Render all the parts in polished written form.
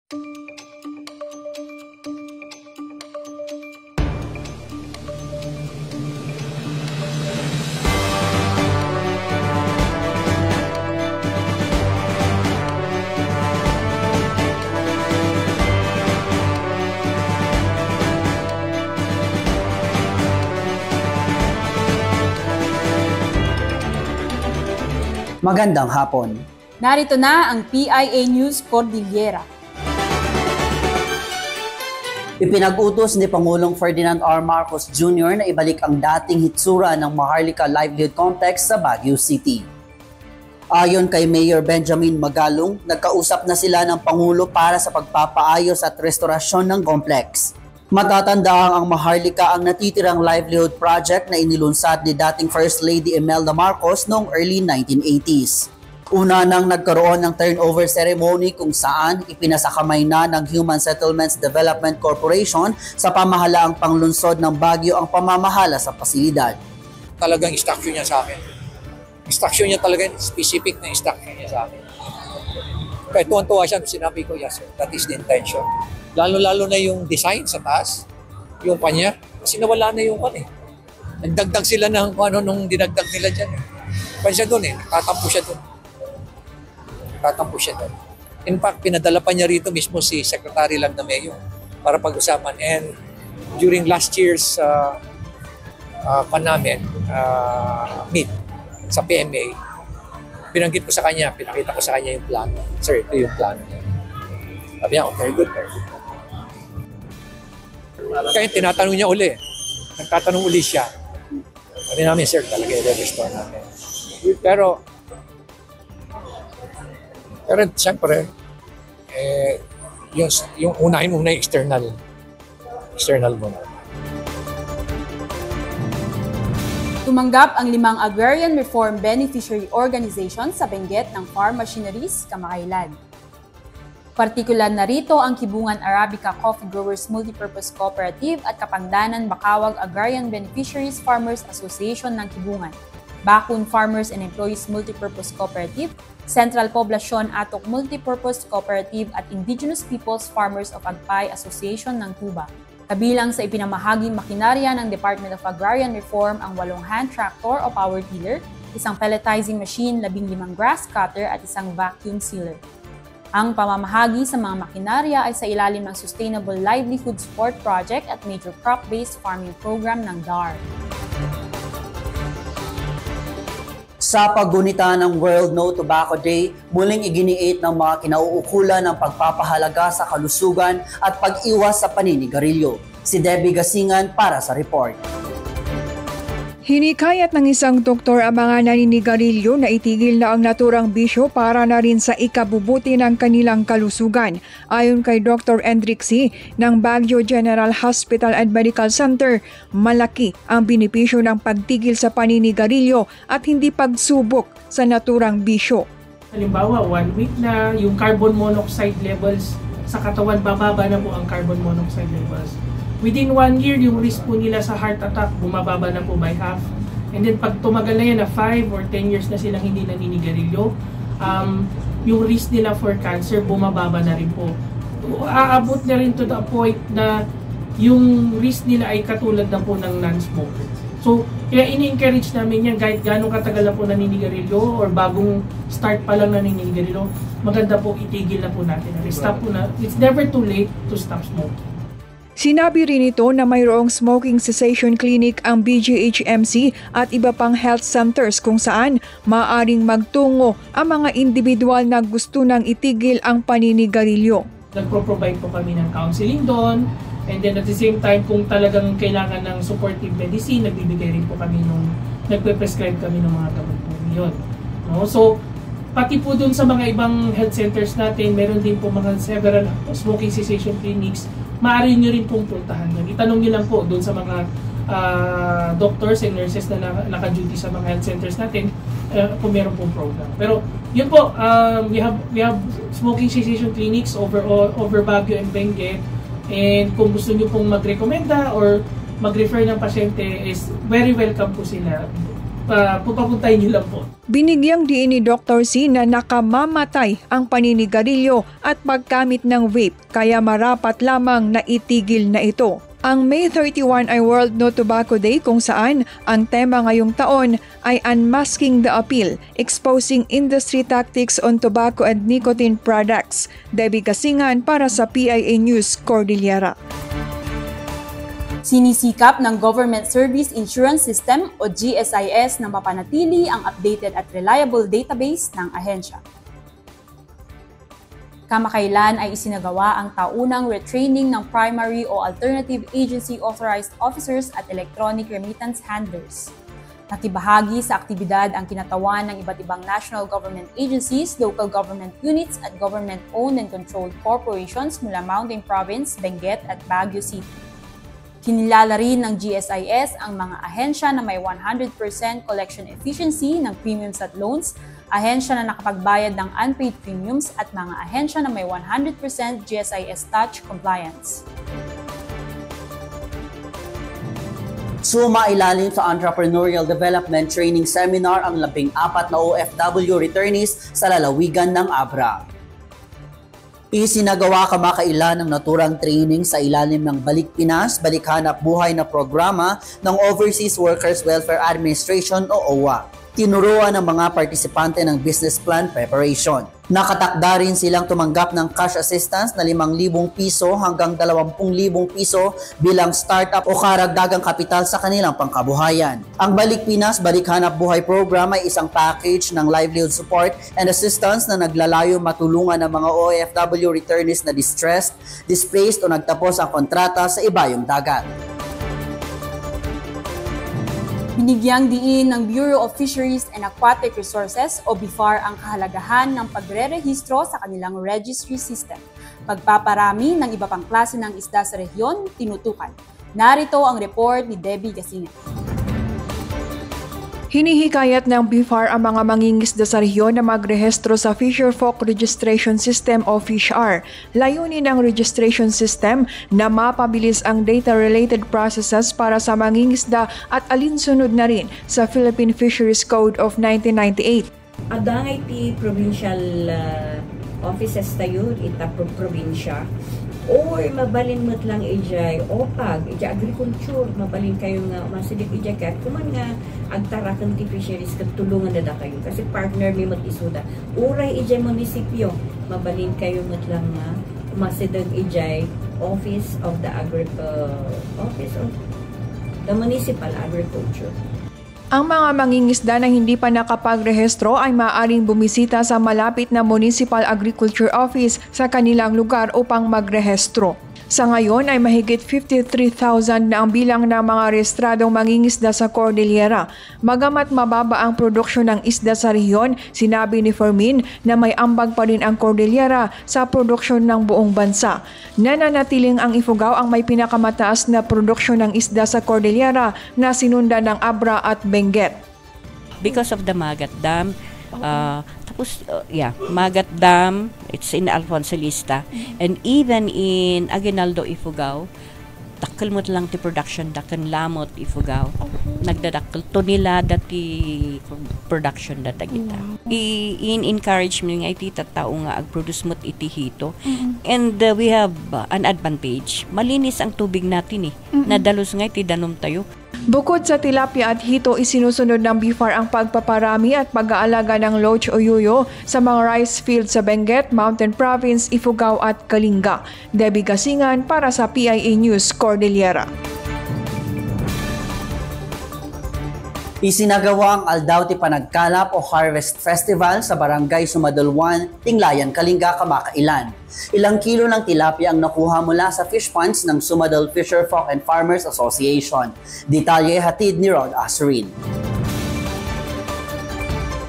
Magandang hapon. Narito na ang PIA News Cordillera. Ipinag-utos ni Pangulong Ferdinand R. Marcos Jr. na ibalik ang dating hitsura ng Maharlika Livelihood Complex sa Baguio City. Ayon kay Mayor Benjamin Magalong, nagkausap na sila ng Pangulo para sa pagpapaayos at restorasyon ng complex. Matatandaang ang Maharlika ang natitirang livelihood project na inilunsad ni dating First Lady Imelda Marcos noong early 1980s. Una nang nagkaroon ng turnover ceremony kung saan ipinasakamay na ng Human Settlements Development Corporation sa pamahalaang panglunsod ng Baguio ang pamamahala sa pasilidad. Talagang instruction niya sa akin. Instruction niya talaga, specific na instruction niya sa akin. Kaya tuwan-tuwa siya, sinabi ko, yes sir, that is the intention. Lalo-lalo na yung design sa taas, yung kanya, kasi nawala na yung kanya. Nagdagdag sila ng kung ano nung dinagdag nila dyan. Kaya siya doon nakatampo siya doon. Nakatampo siya doon. In fact, pinadala pa niya rito mismo si Secretary lang na Mayor para pag-usapan. And during last year's meet sa PMA, pinanggit ko sa kanya, pinakita ko sa kanya yung plan. Sir, ito yung plan. Sabi niya, oh, very good, very good. Kaya tinatanong niya uli. Nagtatanong uli siya. Sabi namin, sir, talaga i-restore namin. Pero siyempre, yung unahin muna yung external muna. Tumanggap ang 5 Agrarian Reform Beneficiary Organizations sa Benguet ng Farm Machineries kamakailan. Partikular na rito ang Kibungan Arabica Coffee Growers Multipurpose Cooperative at Kapangdanan Bakawag Agrarian Beneficiaries Farmers Association ng Kibungan, Bakun Farmers and Employees Multipurpose Cooperative, Central Poblacion Atok Multipurpose Cooperative at Indigenous Peoples Farmers of Agpay Association ng Tuba. Kabilang sa ipinamahaging makinarya ng Department of Agrarian Reform ang 8 hand tractor o power tiller, isang pelletizing machine, 15 grass cutter at isang vacuum sealer. Ang pamamahagi sa mga makinarya ay sa ilalim ng Sustainable Livelihood Support Project at Major Crop-Based Farming Program ng DAR. Sa paggunita ng World No Tobacco Day, muling iginiit ng mga kinauukulan ng pagpapahalaga sa kalusugan at pag-iwas sa paninigarilyo. Si Debbie Gasingan para sa report. Hinikayat ng isang doktor ang mga naninigarilyo na itigil na ang naturang bisyo para na rin sa ikabubuti ng kanilang kalusugan. Ayon kay Dr. Endrixi ng Baguio General Hospital and Medical Center, malaki ang benepisyo ng pagtigil sa paninigarilyo at hindi pagsubok sa naturang bisyo. Halimbawa, 1 week na yung carbon monoxide levels sa katawan, bababa na po ang carbon monoxide levels. Within 1 year, yung risk po nila sa heart attack, bumababa na po by half. And then pag tumagal na yan na 5 or 10 years na silang hindi naninigarilyo, yung risk nila for cancer, bumababa na rin po. Aabot na rin to the point na yung risk nila ay katulad na po ng non-smoker. So, kaya ini-encourage namin yan kahit gano'ng katagal na po naninigarilyo or bagong start pa lang naninigarilyo, maganda po itigil na po natin. Stop po na. It's never too late to stop smoking. Sinabi rin ito na mayroong smoking cessation clinic ang BGHMC at iba pang health centers kung saan maaaring magtungo ang mga individual na gusto nang itigil ang paninigarilyo. Nagpro-provide po kami ng counseling doon, and then at the same time kung talagang kailangan ng supportive medicine, nagbibigay rin po kami nagpe-prescribe kami ng mga gamot po yun. No? So, pati po doon sa mga ibang health centers natin, meron din po mga several smoking cessation clinics. Maaari nyo rin pong puntahan doon. Itanong nyo lang po doon sa mga doctors and nurses na naka-duty sa mga health centers natin kung meron pong program. Pero yun po, we have smoking cessation clinics over Baguio and Benguet. And kung gusto nyo pong magrekomenda or mag-refer ng pasyente, is very welcome po sila. Pupapuntahin nyo lang po. Binigyang diin ni Dr. C na nakamamatay ang paninigarilyo at paggamit ng vape kaya marapat lamang na itigil na ito. Ang May 31 ay World No Tobacco Day kung saan ang tema ngayong taon ay Unmasking the Appeal, Exposing Industry Tactics on Tobacco and Nicotine Products. Debbie Gasingan para sa PIA News, Cordillera. Sinisikap ng Government Service Insurance System o GSIS na mapanatili ang updated at reliable database ng ahensya. Kamakailan ay isinagawa ang taunang retraining ng primary o alternative agency authorized officers at electronic remittance handlers. Nakibahagi sa aktibidad ang kinatawan ng iba't ibang national government agencies, local government units at government-owned and controlled corporations mula Mountain Province, Benguet at Baguio City. Kinilala rin ng GSIS ang mga ahensya na may 100% collection efficiency ng premiums at loans, ahensya na nakapagbayad ng unpaid premiums at mga ahensya na may 100% GSIS Touch compliance. Sumailalim sa Entrepreneurial Development Training Seminar ang 14 na OFW returnees sa lalawigan ng Abra. Isinagawa kamakailan ng naturang training sa ilalim ng Balik Pinas, Balik Hanap Buhay na programa ng Overseas Workers Welfare Administration o OWA. Tinuruan ng mga partisipante ng business plan preparation. Nakatakda rin silang tumanggap ng cash assistance na 5,000 piso hanggang 20,000 piso bilang startup o karagdagang kapital sa kanilang pangkabuhayan. Ang Balik Pinas, Balik Hanap Buhay program ay isang package ng livelihood support and assistance na naglalayong matulungan ng mga OFW returnees na distressed, displaced o nagtapos ang kontrata sa ibayong dagat. Binigyang diin ng Bureau of Fisheries and Aquatic Resources o BIFAR ang kahalagahan ng pagre-rehistro sa kanilang registry system. Pagpaparami ng iba pang klase ng isda sa rehiyon, tinutukan. Narito ang report ni Debbie Gasingan. Hinihikayat ng BIFAR ang mga mangingisda sa rehiyon na magrehistro sa Fisherfolk Registration System o FishR. Layunin ng registration system na mapabilis ang data-related processes para sa mangingisda at alinsunod na rin sa Philippine Fisheries Code of 1998. Adangay ti provincial offices tayo, ita probinsya, or mabalin mo't lang ijay OPAG, ijay agriculture, mabalin kayo nga masilik ijay kahit kuman nga agtarakan ti fisheries katulungan na kayo kasi partner mi mo't isuda. Uray ijay munisipyo, mabalin kayo mo't lang nga masidag ijay Office of the Municipal Agriculture. Ang mga mangingisda na hindi pa nakapagrehistro ay maaaring bumisita sa malapit na Municipal Agriculture Office sa kanilang lugar upang magrehistro. Sa ngayon ay mahigit 53,000 na ang bilang ng mga rehistradong mangingisda sa Cordillera. Magamat mababa ang produksyon ng isda sa rehiyon, sinabi ni Fermin na may ambag pa rin ang Cordillera sa produksyon ng buong bansa. Nananatiling ang Ifugao ang may pinakamataas na produksyon ng isda sa Cordillera na sinundan ng Abra at Benguet. Because of the Magat Dam, Magat Dam, it's in Alfonso Lista, and even in Aguinaldo, Ifugao, dakkel mo lang ti production, dakkel lamot Ifugao, nagdadakkel to nila dati production data kita. In-encourage mo nga iti tao nga ag-produce mo't iti hito, and we have an advantage. Malinis ang tubig natin nadalos nga iti danom tayo. Bukod sa tilapia at hito, isinusunod ng BIFAR ang pagpaparami at pag-aalaga ng loach o yuyo sa mga rice fields sa Benguet, Mountain Province, Ifugao at Kalinga. Debbie Gasingan para sa PIA News, Cordillera. Isinagawa ang Aldao ti Panagkalap o Harvest Festival sa Barangay Sumadolwan, Tinglayan, Kalinga, kamakailan. Ilang kilo ng tilapia ang nakuha mula sa fish ponds ng Sumadol Fisherfolk and Farmers Association. Detalye hatid ni Rod Asurin.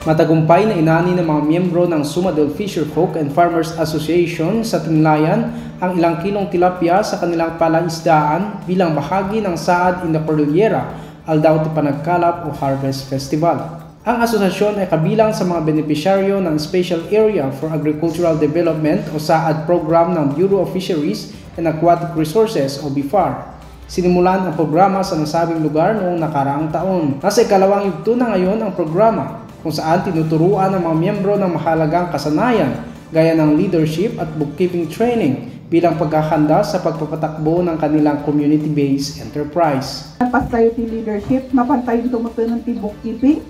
Matagumpay na inani ng mga miyembro ng Sumadol Fisherfolk and Farmers Association sa Tinglayan ang ilang kilong tilapia sa kanilang palaisdaan bilang bahagi ng Saad in the Cordillera, Aldao ti Panagkalap o Harvest Festival. Ang asosasyon ay kabilang sa mga benepisyaryo ng Special Area for Agricultural Development o SAAD program ng Bureau of Fisheries and Aquatic Resources o BIFAR. Sinimulan ang programa sa nasabing lugar noong nakaraang taon. Nasa ikalawang yugto na ngayon ang programa. kung saan tinuturuan ng mga miyembro ng mahalagang kasanayan gaya ng leadership at bookkeeping training bilang paghahanda sa pagpapatakbo ng kanilang community-based enterprise. Pastay ti leadership, mapantay ito matunan ti bookkeeping,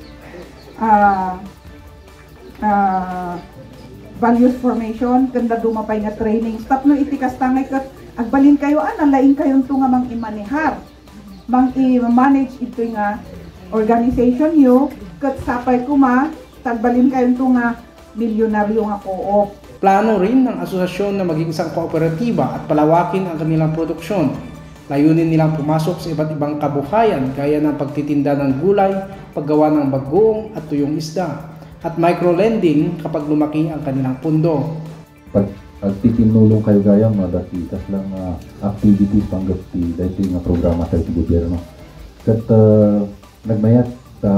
values formation, kanda dumapay nga training. Stop no itikas tangay kat agbalin kayo lain kayo ito nga mang imanihar, mang i-manage ito nga organization nyo, kat sapay kuma, tagbalin kayo ito nga milyonaryo nga co-op. Plano rin ng asosasyon na maging isang kooperatiba at palawakin ang kanilang produksyon. Layunin nilang pumasok sa iba't ibang kabuhayan gaya ng pagtitinda ng gulay, paggawa ng bagoong at tuyong isda, at micro-lending kapag lumaki ang kanilang pundo. Pagtitinulong kayo gaya madasitas lang activities panggat dahil nga programa sa gobyerno. Kat nagmayat sa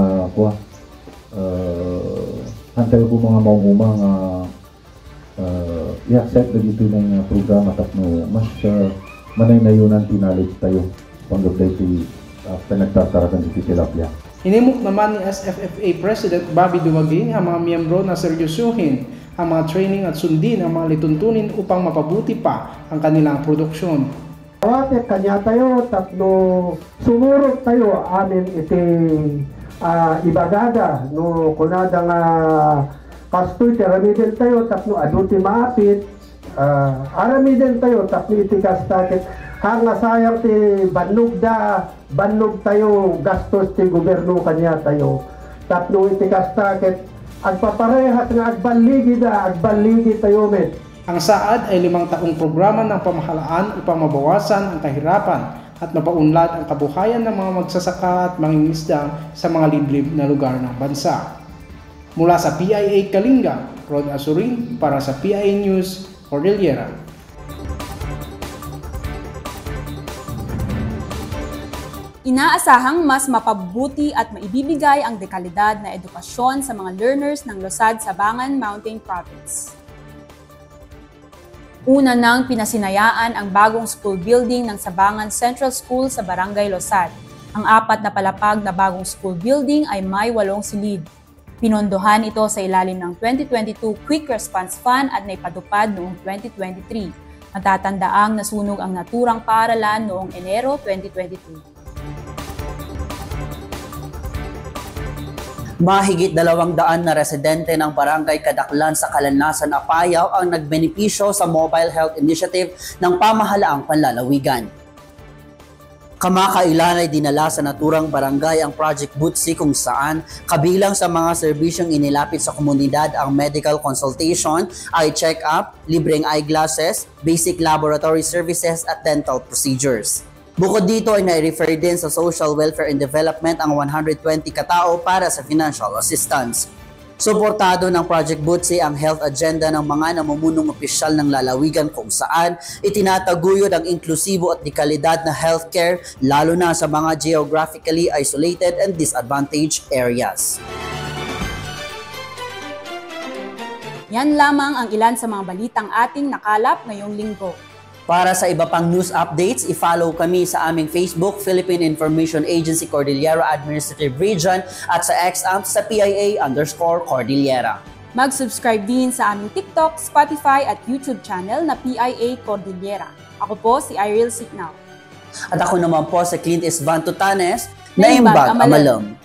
hantay ko mga maumumang i-accept na dito ng programa at mas manay na yun ang knowledge tayo panggat dahil pinagtasarakan dito tilapia. Hinimok naman ni SFFA President Bobby Duwaging ang mga miyembro na seryosuhin ang mga training at sundin ang mga lituntunin upang mapabuti pa ang kanilang produksyon. Awate kanya tayo, tatlo sumurot tayo amin iti ibagada no kunada nga kastoy aramiden tayo tatlo aduti maapit aramiden tayo tatlo iti kastakit hanga sayang ti banlog tayo gastos ti gobyerno kanya tayo tatlo iti kastakit agpaparehas nga agbaligi tayo met. Ang SAAD ay 5 taong programa ng pamahalaan upang mabawasan ang kahirapan at mapaunlad ang kabuhayan ng mga magsasaka at mangingisda sa mga liblib na lugar ng bansa. Mula sa PIA Kalinga, Rod Asurin para sa PIA News, Cordillera. Inaasahang mas mapabuti at maibibigay ang dekalidad na edukasyon sa mga learners ng Losad Sabangan Mountain Province. Una nang pinasinayaan ang bagong school building ng Sabangan Central School sa Barangay Losad. Ang 4 na palapag na bagong school building ay may 8 silid. Pinondohan ito sa ilalim ng 2022 Quick Response Fund at naipadupad noong 2023. Matatandaang nasunog ang naturang paaralan noong Enero 2022. Mahigit 200 na residente ng Barangay Kadaklan sa Kalanasan, Apayao ang nagbenepisyo sa Mobile Health Initiative ng Pamahalaang Panlalawigan. Kamakailan ay dinala sa naturang barangay ang Project Butsi kung saan kabilang sa mga serbisyong inilapit sa komunidad ang medical consultation, eye check-up, libreng eyeglasses, basic laboratory services at dental procedures. Bukod dito ay nai-refer din sa Social Welfare and Development ang 120 katao para sa financial assistance. Suportado ng Project Butsi ang health agenda ng mga namumunong opisyal ng lalawigan kung saan itinataguyod ang inklusibo at dekalidad na healthcare lalo na sa mga geographically isolated and disadvantaged areas. Yan lamang ang ilan sa mga balitang ating nakalap ngayong linggo. Para sa iba pang news updates, i-follow kami sa aming Facebook, Philippine Information Agency Cordillera Administrative Region at sa X-Amp sa PIA_Cordillera. Mag-subscribe din sa aming TikTok, Spotify at YouTube channel na PIA Cordillera. Ako po si Iril Signal. At ako naman po si Clint Isvan Tutanes na Imbag Amalam.